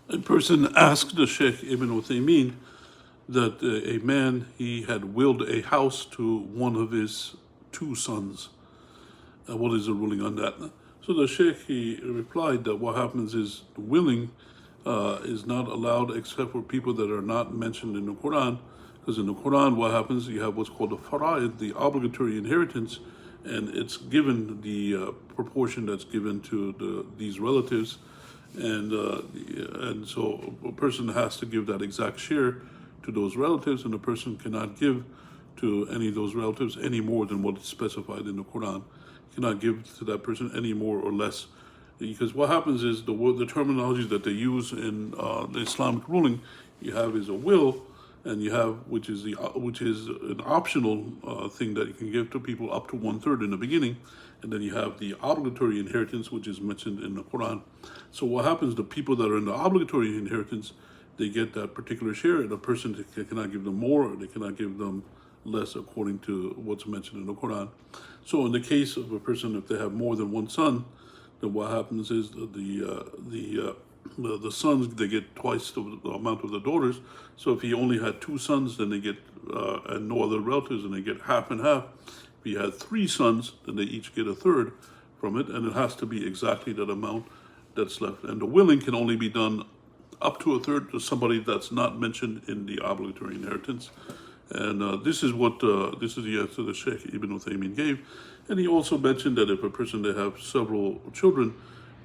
A person asked the Sheikh Ibn Uthaymeen that a man, he had willed a house to one of his two sons. What is the ruling on that? So the Sheikh, he replied that what happens is the willing is not allowed except for people that are not mentioned in the Quran. Because in the Quran, what happens, you have what's called the fara'id, the obligatory inheritance, and it's given the proportion that's given to these relatives. And so a person has to give that exact share to those relatives, and a person cannot give to any of those relatives any more than what is specified in the Quran. You cannot give to that person any more or less, because what happens is the terminology that they use in the Islamic ruling, you have is a will, and you have which is an optional thing that you can give to people up to 1/3 in the beginning, and then you have the obligatory inheritance, which is mentioned in the Quran. So what happens? The people that are in the obligatory inheritance, they get that particular share, and a person cannot give them more, or they cannot give them less according to what's mentioned in the Quran. So in the case of a person, if they have more than one son, then what happens is the sons, they get twice the amount of the daughters. So if he only had two sons, then they get and no other relatives, and they get half and half. If he had three sons, then they each get a third from it, and it has to be exactly that amount that's left. And the willing can only be done up to a third to somebody that's not mentioned in the obligatory inheritance. And this is the answer the Sheikh Ibn Uthaymeen gave. And he also mentioned that if a person, they have several children,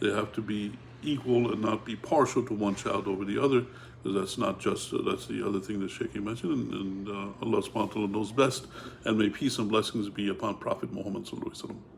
they have to be equal and not be partial to one child over the other, because that's not just, that's the other thing that Sheikh mentioned. And Allah subhanahu wa ta'ala knows best. And may peace and blessings be upon Prophet Muhammad sallallahu alaihi wasallam.